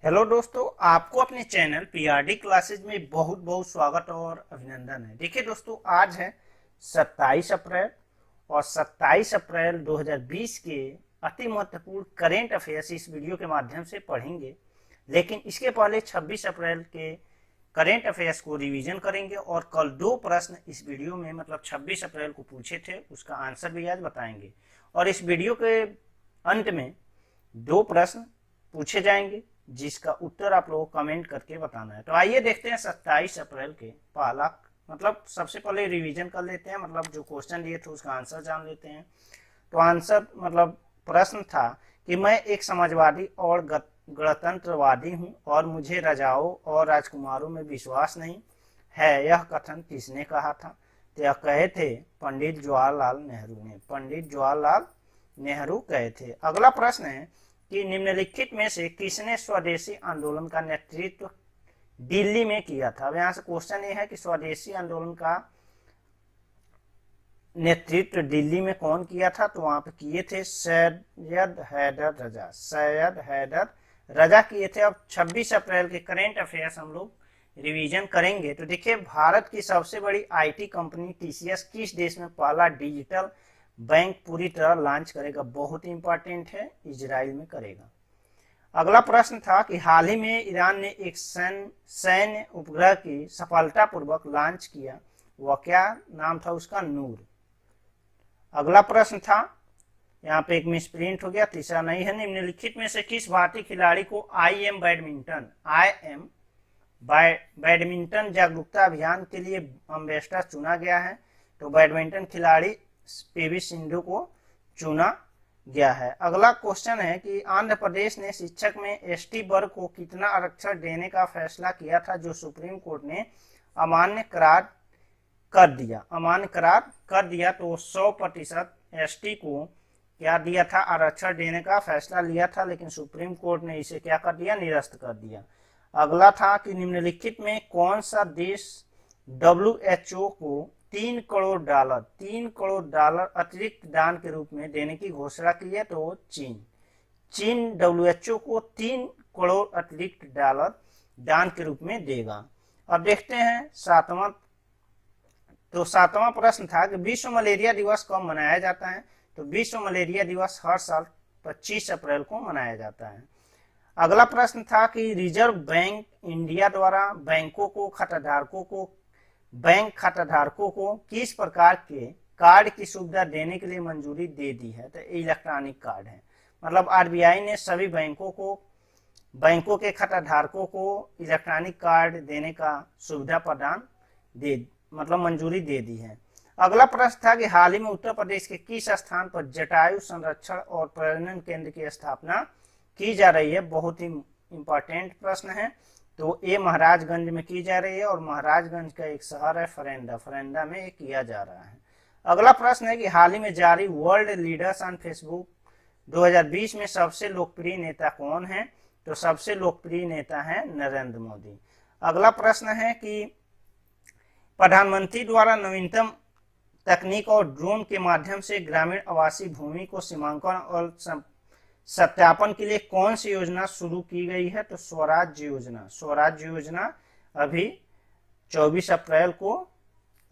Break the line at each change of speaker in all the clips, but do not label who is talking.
Hello दोस्तों, आपको अपने चैनल पीआरडी क्लासेज में बहुत बहुत स्वागत और अभिनंदन है। देखिए दोस्तों, आज है 27 अप्रैल और 27 अप्रैल 2020 के अति महत्वपूर्ण करेंट अफेयर्स इस वीडियो के माध्यम से पढ़ेंगे। लेकिन इसके पहले 26 अप्रैल के करेंट अफेयर्स को रिवीजन करेंगे और कल दो प्रश्न इस वीडियो में मतलब 26 अप्रैल को पूछे थे, उसका आंसर भी आज बताएंगे। और इस वीडियो के अंत में दो प्रश्न पूछे जाएंगे जिसका उत्तर आप लोगों को कमेंट करके बताना है। तो आइए देखते हैं 27 अप्रैल के पहला मतलब सबसे पहले रिवीजन कर लेते हैं, मतलब जो क्वेश्चन दिए थे उसका आंसर जान लेते हैं। तो आंसर मतलब प्रश्न था कि मैं एक समाजवादी और गणतंत्रवादी हूं और मुझे राजाओं और राजकुमारों में विश्वास नहीं है, यह कथन किसने कहा था? तो यह कहे थे पंडित जवाहरलाल नेहरू ने। पंडित जवाहरलाल नेहरू कहे थे। अगला प्रश्न है कि निम्नलिखित में से किसने स्वदेशी आंदोलन का नेतृत्व दिल्ली में किया था? अब यहाँ से क्वेश्चन ये है कि स्वदेशी आंदोलन का नेतृत्व दिल्ली में कौन किया था? तो वहां पे किए थे सैयद हैदर रजा। सैयद हैदर रजा किए थे। अब 26 अप्रैल के करेंट अफेयर्स हम लोग रिवीजन करेंगे। तो देखिए, भारत की सबसे बड़ी आईटी कंपनी टीसीएस किस देश में पहला डिजिटल बैंक पूरी तरह लॉन्च करेगा? बहुत इंपॉर्टेंट है, इजराइल में करेगा। अगला प्रश्न था कि हाल ही में ईरान ने एक सैन्य उपग्रह की सफलतापूर्वक लॉन्च किया, वह क्या नाम था उसका? नूर। अगला प्रश्न था, यहाँ पे एक मिसप्रिंट हो गया, तीसरा नहीं है। निम्नलिखित में से किस भारतीय खिलाड़ी को आईएम बैडमिंटन जागरूकता अभियान के लिए एम्बेसडर चुना गया है? तो बैडमिंटन खिलाड़ी पीवी सिंधु को चुना गया है। अगला क्वेश्चन है कि आंध्र प्रदेश ने शिक्षक में एसटी वर्ग को कितना आरक्षण देने का फैसला किया था जो सुप्रीम कोर्ट ने अमान्य करार कर दिया? अमान्य करार कर दिया। तो 100% एसटी को क्या दिया था? आरक्षण देने का फैसला लिया था, लेकिन सुप्रीम कोर्ट ने इसे क्या कर दिया? निरस्त कर दिया। अगला था कि निम्नलिखित में कौन सा देश WHO को 3 करोड़ डॉलर अतिरिक्त दान के रूप में देने की घोषणा की है? तो चीन WHO को 3 करोड़ अतिरिक्त डॉलर दान के रूप में देगा। अब देखते हैं सातवां प्रश्न था कि विश्व मलेरिया दिवस कब मनाया जाता है? तो विश्व मलेरिया दिवस हर साल 25 अप्रैल को मनाया जाता है। अगला प्रश्न था कि रिजर्व बैंक इंडिया द्वारा बैंक खाताधारकों को किस प्रकार के कार्ड की सुविधा देने के लिए मंजूरी दे दी है? तो इलेक्ट्रॉनिक कार्ड है। मतलब आरबीआई ने सभी बैंकों के खाताधारकों को इलेक्ट्रॉनिक कार्ड देने का सुविधा प्रदान मंजूरी दे दी है। अगला प्रश्न था कि हाल ही में उत्तर प्रदेश के किस स्थान पर जटायु संरक्षण और प्रजनन केंद्र की स्थापना की जा रही है? बहुत ही इंपॉर्टेंट प्रश्न है। तो ये महाराजगंज में की जा रही है और महाराजगंज का एक शहर है फरेंदा में किया जा रहा है। अगला प्रश्न है कि हाल ही में जारी वर्ल्ड लीडर्स ऑन फेसबुक 2020 में सबसे लोकप्रिय नेता कौन है? तो सबसे लोकप्रिय नेता है नरेंद्र मोदी। अगला प्रश्न है कि प्रधानमंत्री द्वारा नवीनतम तकनीक और ड्रोन के माध्यम से ग्रामीण आवासीय भूमि को सीमांकन और सत्यापन के लिए कौन सी योजना शुरू की गई है? तो स्वराज्य योजना अभी 24 अप्रैल को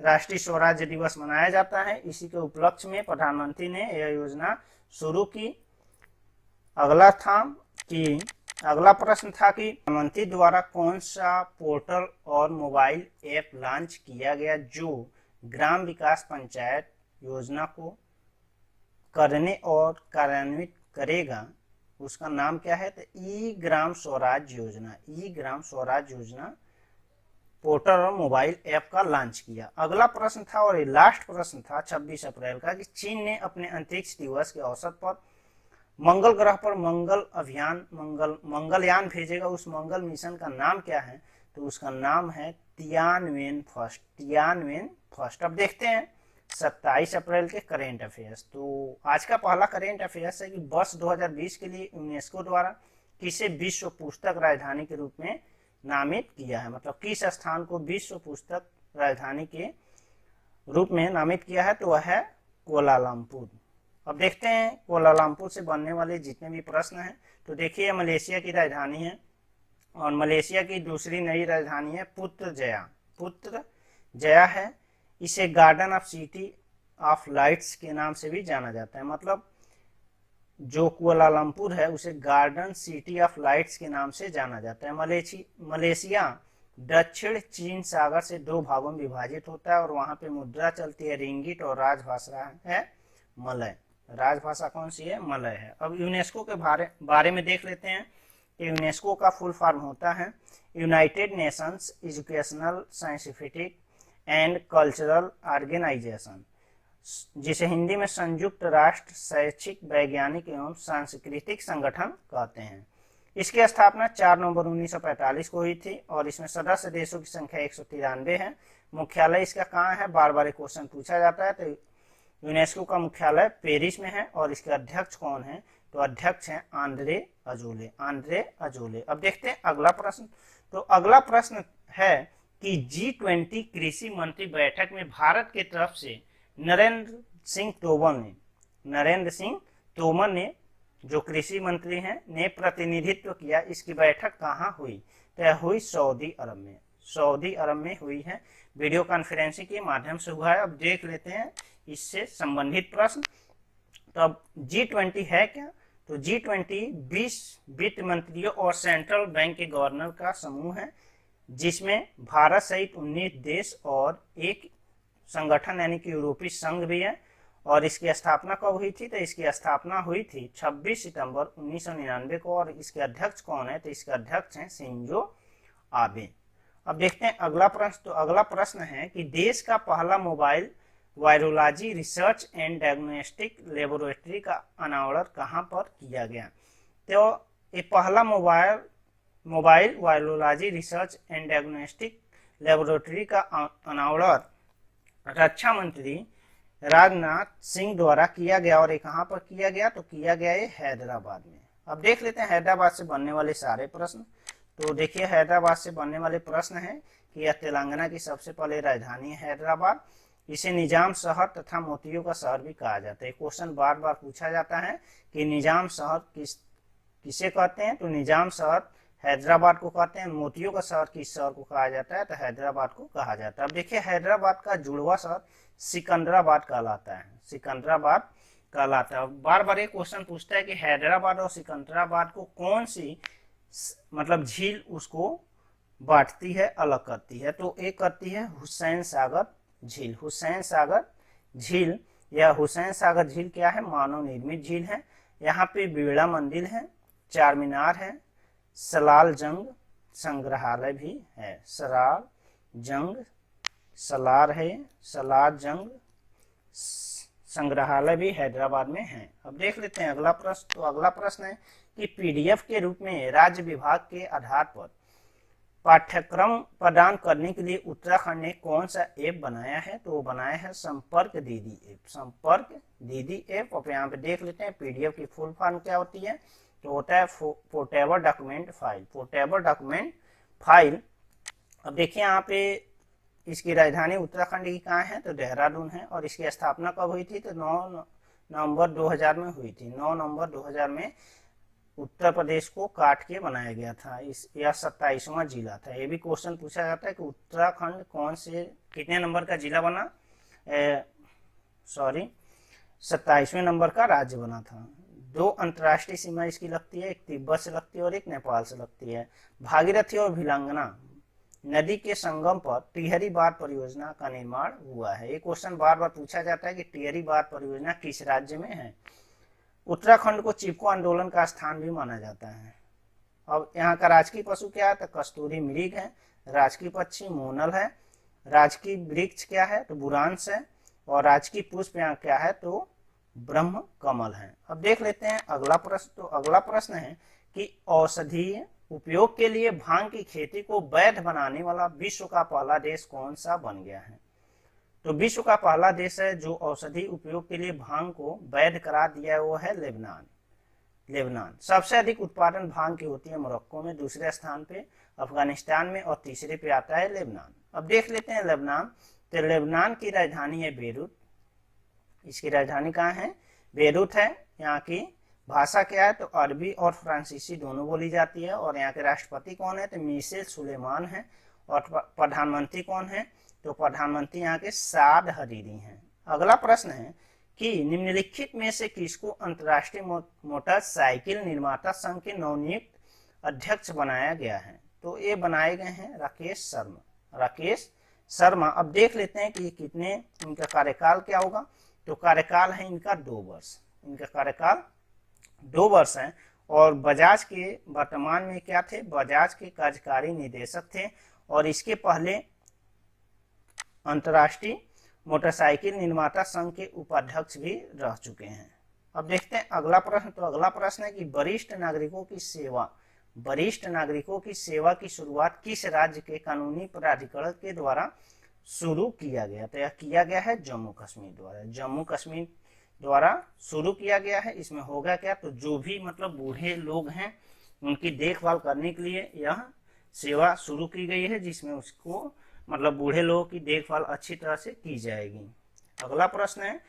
राष्ट्रीय स्वराज्य दिवस मनाया जाता है। इसी के उपलक्ष्य में प्रधानमंत्री ने यह योजना शुरू की। अगला प्रश्न था कि प्रधानमंत्री द्वारा कौन सा पोर्टल और मोबाइल ऐप लॉन्च किया गया जो ग्राम विकास पंचायत योजना को करने और कार्यान्वित करेगा? उसका नाम क्या है? तो ई ग्राम स्वराज योजना पोर्टल और मोबाइल ऐप का लॉन्च किया। अगला प्रश्न था और ये लास्ट प्रश्न था 26 अप्रैल का कि चीन ने अपने अंतरिक्ष दिवस के अवसर पर मंगल ग्रह पर मंगलयान भेजेगा। उस मंगल मिशन का नाम क्या है? तो उसका नाम है तियानवेन फर्स्ट। अब देखते हैं 27 अप्रैल के करेंट अफेयर्स। तो आज का पहला करेंट अफेयर्स है कि वर्ष 2020 के लिए यूनेस्को द्वारा किसे विश्व पुस्तक राजधानी के रूप में नामित किया है? मतलब किस स्थान को विश्व पुस्तक राजधानी के रूप में नामित किया है? तो वह है कोलालमपुर। अब देखते हैं कोलालमपुर से बनने वाले जितने भी प्रश्न हैं। तो देखिए, मलेशिया की राजधानी है और मलेशिया की दूसरी नई राजधानी है पुत्र जया है। इसे garden of city of lights के नाम से भी जाना जाता है। मतलब जो कुआलालंपुर है उसे गार्डन सिटी ऑफ लाइट्स के नाम से जाना जाता है। मलेशिया दक्षिण चीन सागर से 2 भागों में विभाजित होता है और वहां पे मुद्रा चलती है रिंगिट और राजभाषा है मलय। राजभाषा कौन सी है? मलय है। अब यूनेस्को के बारे में देख लेते हैं कि यूनेस्को का फुल फॉर्म होता है United Nations Educational Scientific and Cultural Organization, जिसे हिंदी में संयुक्त राष्ट्र शैक्षिक वैज्ञानिक एवं सांस्कृतिक संगठन कहते हैं। इसकी स्थापना 4 नवंबर 1945 को हुई थी और इसमें सदस्य देशों की संख्या 193 है। मुख्यालय इसका कहाँ है? बार बार क्वेश्चन पूछा जाता है। तो यूनेस्को का मुख्यालय पेरिस में है और इसके अध्यक्ष कौन है? तो अध्यक्ष हैं आंद्रे अजोले। अब देखते हैं अगला प्रश्न। तो अगला प्रश्न है कि G20 कृषि मंत्री बैठक में भारत की तरफ से नरेंद्र सिंह तोमर ने जो कृषि मंत्री हैं ने प्रतिनिधित्व किया। इसकी बैठक कहाँ हुई? तो यह हुई सऊदी अरब में हुई है। वीडियो कॉन्फ्रेंसिंग के माध्यम से हुआ है। अब देख लेते हैं इससे संबंधित प्रश्न। तो अब G20 है क्या? तो G20 20 वित्त मंत्रियों और सेंट्रल बैंक के गवर्नर का समूह है, जिसमें भारत सहित 19 देश और एक संगठन यानी कि यूरोपीय संघ भी है। और इसकी स्थापना कब हुई थी? तो इसकी स्थापना हुई थी 26 सितंबर 1999 को। और इसके अध्यक्ष कौन है? तो इसके अध्यक्ष हैं शिंजो आबे। अब देखते हैं अगला प्रश्न। तो अगला प्रश्न है कि देश का पहला mobile virology research and diagnostic laboratory का अनावरण कहाँ पर किया गया? तो ये पहला mobile virology research and diagnostic laboratory का अनावरण रक्षा मंत्री राजनाथ सिंह द्वारा किया गया। और ये कहाँ पर किया गया? तो किया गया ये हैदराबाद में। अब देख लेते हैं हैदराबाद से बनने वाले सारे प्रश्न। तो देखिए हैदराबाद से बनने वाले प्रश्न है कि यह तेलंगाना की सबसे पहले राजधानी है हैदराबाद। इसे निजाम शहर तथा मोतियों का शहर भी कहा जाता है। क्वेश्चन बार बार पूछा जाता है कि निजाम शहर किसे कहते हैं? तो निजाम शहर हैदराबाद को कहते हैं। मोतियों का शहर किस शहर को कहा जाता है? तो हैदराबाद को कहा जाता है। अब देखिए हैदराबाद का जुड़वा शहर सिकंदराबाद कहलाता है। बार बार ये क्वेश्चन पूछता है कि हैदराबाद और सिकंदराबाद को कौन सी मतलब झील उसको बांटती है, अलग करती है? तो एक करती है हुसैन सागर झील। हुसैन सागर झील क्या है? मानव निर्मित झील है। यहाँ पे बिरला मंदिर है, चार मीनार है, सलाल जंग संग्रहालय भी है। सलार जंग संग्रहालय भी हैदराबाद में है। अब देख लेते हैं अगला प्रश्न। तो अगला प्रश्न है कि पीडीएफ के रूप में राज्य विभाग के आधार पर पाठ्यक्रम प्रदान करने के लिए उत्तराखंड ने कौन सा ऐप बनाया है? तो वो बनाया है संपर्क दीदी ऐप। और यहाँ पे देख लेते हैं पीडीएफ की फुल फॉर्म क्या होती है? तो होता है पोर्टेबल डॉक्यूमेंट फाइल। अब देखिए यहाँ पे इसकी राजधानी उत्तराखंड की कहाँ है? तो देहरादून है। और इसकी स्थापना कब हुई थी? तो 9 नवंबर 2000 में हुई थी। 9 नवंबर 2000 में उत्तर प्रदेश को काट के बनाया गया था। यह 27वां जिला था। ये भी क्वेश्चन पूछा जाता है कि उत्तराखंड कौन से कितने नंबर का जिला बना? 27वें नंबर का राज्य बना था। 2 अंतर्राष्ट्रीय सीमा इसकी लगती है, एक तिब्बत से लगती है और एक नेपाल से लगती है। भागीरथी और भिलंगना नदी के संगम पर टिहरी बांध परियोजना का निर्माण हुआ है। ये क्वेश्चन बार बार पूछा जाता है कि टिहरी बांध परियोजना किस राज्य में है? उत्तराखंड को चिपको आंदोलन का स्थान भी माना जाता है। अब यहाँ का राजकीय पशु क्या है? तो कस्तूरी मृग है। राजकीय पक्षी मोनल है। राजकीय वृक्ष क्या है? तो बुरांश है। और राजकीय पुष्प यहाँ क्या है? तो ब्रह्म कमल है। अब देख लेते हैं अगला प्रश्न। तो अगला प्रश्न है कि औषधीय उपयोग के लिए भांग की खेती को वैध बनाने वाला विश्व का पहला देश कौन सा बन गया है? तो विश्व का पहला देश है जो औषधि उपयोग के लिए भांग को वैध करा दिया है, वो है लेबनान। सबसे अधिक उत्पादन भांग की होती है मोरक्को में, दूसरे स्थान पे अफगानिस्तान में और तीसरे पे आता है लेबनान। अब देख लेते हैं लेबनान। तो लेबनान की राजधानी है बेरूत। इसकी राजधानी कहाँ है? बेरूत है। यहाँ की भाषा क्या है, तो अरबी और फ्रांसीसी दोनों बोली जाती है। और यहाँ के राष्ट्रपति कौन है, तो मिशेल सुलेमान है। और प्रधानमंत्री कौन है, तो प्रधानमंत्री यहाँ के साद हरीरी हैं। अगला प्रश्न है कि निम्नलिखित में से किसको अंतर्राष्ट्रीय मोटरसाइकिल निर्माता संघ के नवनियुक्त अध्यक्ष बनाया गया है, तो ये बनाए गए हैं राकेश शर्मा। अब देख लेते हैं कि कितने इनका कार्यकाल क्या होगा, तो कार्यकाल है इनका 2 वर्ष, इनका कार्यकाल 2 वर्ष है। और बजाज के वर्तमान में क्या थे, बजाज के कार्यकारी निदेशक थे और इसके पहले अंतर्राष्ट्रीय मोटरसाइकिल निर्माता संघ के उपाध्यक्ष भी रह चुके हैं। अब देखते हैं अगला प्रश्न। तो अगला प्रश्न है कि वरिष्ठ नागरिकों की सेवा की शुरुआत किस राज्य के कानूनी प्राधिकरण के द्वारा शुरू किया गया, तो यह किया गया है जम्मू कश्मीर द्वारा शुरू किया गया है। इसमें होगा क्या, तो जो भी मतलब बूढ़े लोग हैं उनकी देखभाल करने के लिए यह सेवा शुरू की गई है, जिसमें उसको मतलब बूढ़े लोगों की देखभाल अच्छी तरह से की जाएगी। अगला प्रश्न है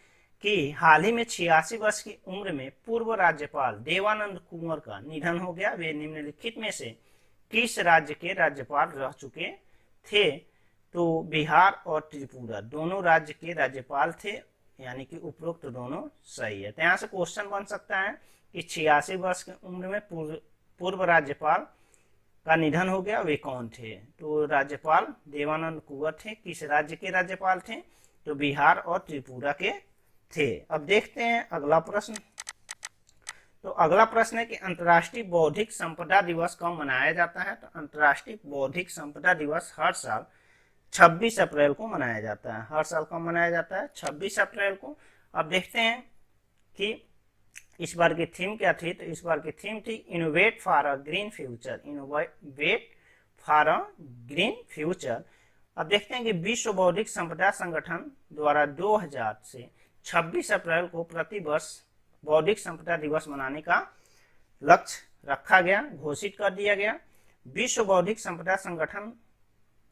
कि हाल ही में 86 वर्ष की उम्र में पूर्व राज्यपाल देवानंद कुंवर का निधन हो गया। वे निम्नलिखित में से किस राज्य के राज्यपाल रह चुके थे, तो बिहार और त्रिपुरा दोनों राज्य के राज्यपाल थे, यानी कि उपरोक्त दोनों सही है। तो यहाँ से क्वेश्चन बन सकता है कि 86 वर्ष की उम्र में पूर्व राज्यपाल का निधन हो गया, वे कौन थे, तो राज्यपाल देवानंद कुंवर थे। किस राज्य के राज्यपाल थे, तो बिहार और त्रिपुरा के थे। अब देखते हैं अगला प्रश्न। तो अगला प्रश्न है कि अंतर्राष्ट्रीय बौद्धिक संपदा दिवस कब मनाया जाता है, तो अंतर्राष्ट्रीय बौद्धिक संपदा दिवस हर साल 26 अप्रैल को मनाया जाता है। हर साल कब मनाया जाता है, 26 अप्रैल को। अब देखते हैं कि इस बार की थीम क्या थी, तो इस बार की थीम थी innovate for a green future. अब देखते हैं कि विश्व बौद्धिक संपदा संगठन द्वारा 2000 से 26 अप्रैल को प्रति वर्ष बौद्धिक संपदा दिवस मनाने का लक्ष्य रखा गया, घोषित कर दिया गया। विश्व बौद्धिक संपदा संगठन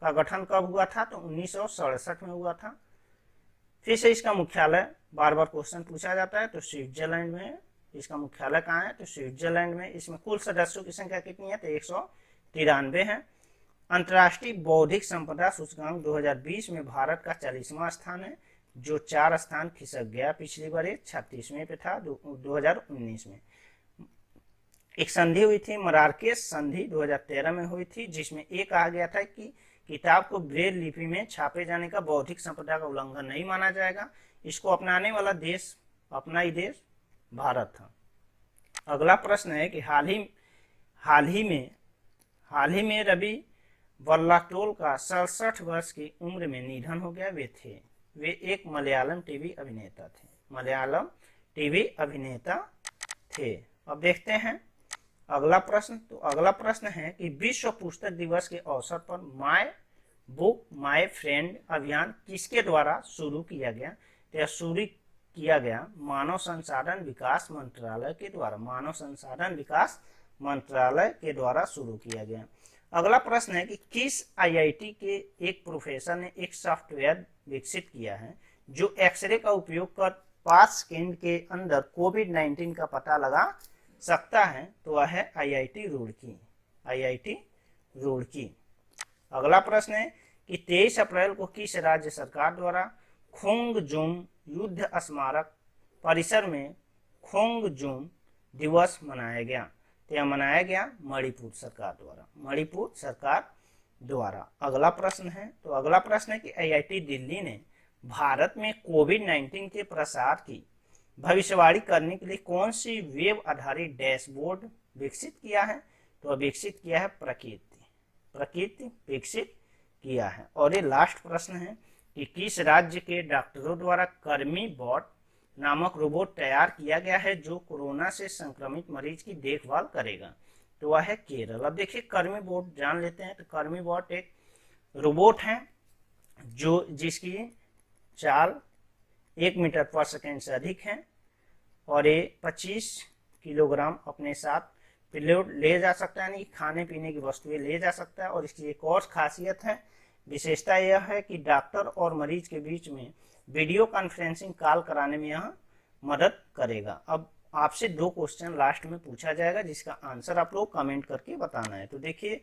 का गठन कब हुआ था, तो 1967 में हुआ था। फिर से इसका मुख्यालय बार बार क्वेश्चन पूछा जाता है, तो स्विट्जरलैंड में इसका मुख्यालय कहाँ है, तो स्विट्जरलैंड में। इसमें कुल सदस्यों की संख्या कितनी है, तो 193 है। अंतर्राष्ट्रीय बौद्धिक संपदा सूचकांक 2020 में भारत का 40वां स्थान है, जो 4 स्थान खिसक गया। पिछली बार 36वें पे था 2019 में। एक संधि हुई थी, मरारकेश संधि 2013 में हुई थी, जिसमें ये कहा गया था कि किताब को ब्रेल लिपि में छापे जाने का बौद्धिक संपदा का उल्लंघन नहीं माना जाएगा। इसको अपनाने वाला देश अपना ही देश भारत था। अगला प्रश्न है कि हाल ही में रवि वल्लाटोल का 67 वर्ष की उम्र में निधन हो गया। वे एक मलयालम टीवी अभिनेता थे। अब देखते हैं अगला प्रश्न। तो अगला प्रश्न है कि विश्व पुस्तक दिवस के अवसर पर माय बुक माय फ्रेंड अभियान किसके द्वारा शुरू किया गया, तो शुरू किया गया मानव संसाधन विकास मंत्रालय के द्वारा शुरू किया गया। अगला प्रश्न है कि किस आईआईटी के एक प्रोफेसर ने एक सॉफ्टवेयर विकसित किया है जो एक्सरे का उपयोग कर 5 सेकंड के अंदर कोविड-19 का पता लगा सकता है, तो वह है आईआईटी रुड़की। अगला प्रश्न है कि 23 अप्रैल को किस राज्य सरकार द्वारा खोंगजुम युद्ध स्मारक परिसर में खोंगजुम दिवस मनाया गया, तो यह मनाया गया मणिपुर सरकार द्वारा। अगला प्रश्न है, तो अगला प्रश्न है कि आईआईटी दिल्ली ने भारत में कोविड-19 के प्रसार की भविष्यवाणी करने के लिए कौन सी वेब आधारित डैशबोर्ड विकसित किया है, तो विकसित किया है प्रकृति विकसित किया है। और ये लास्ट प्रश्न है कि किस राज्य के डॉक्टरों द्वारा कर्मी बॉट नामक रोबोट तैयार किया गया है जो कोरोना से संक्रमित मरीज की देखभाल करेगा, तो वह है केरल। अब देखिए कर्मी बॉट जान लेते हैं। तो कर्मी बॉट एक रोबोट है जिसकी चाल 1 मीटर पर सेकेंड से अधिक है और ये 25 किलोग्राम अपने साथ पेलोड ले जा सकता है, यानी खाने पीने की वस्तुएं ले जा सकता है। और इसकी एक और खासियत है, विशेषता यह है कि डॉक्टर और मरीज के बीच में वीडियो कॉन्फ्रेंसिंग कॉल कराने में यह मदद करेगा। अब आपसे 2 क्वेश्चन लास्ट में पूछा जाएगा जिसका आंसर आप लोग कमेंट करके बताना है। तो देखिए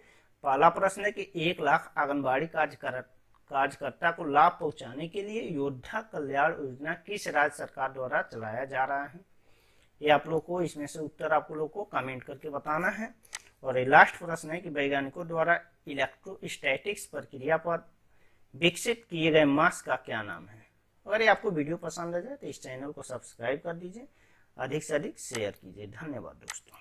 पहला प्रश्न है कि 1 लाख आंगनबाड़ी कार्यकर्ता को लाभ पहुंचाने के लिए योद्धा कल्याण योजना किस राज्य सरकार द्वारा चलाया जा रहा है, ये आप लोग को इसमें से उत्तर आप लोग को कमेंट करके बताना है। और ये लास्ट प्रश्न है कि वैज्ञानिकों द्वारा इलेक्ट्रोस्टैटिक्स प्रक्रिया पर विकसित किए गए मास्क का क्या नाम है। अगर ये आपको वीडियो पसंद आ जाए तो इस चैनल को सब्सक्राइब कर दीजिए, अधिक से अधिक शेयर कीजिए। धन्यवाद दोस्तों।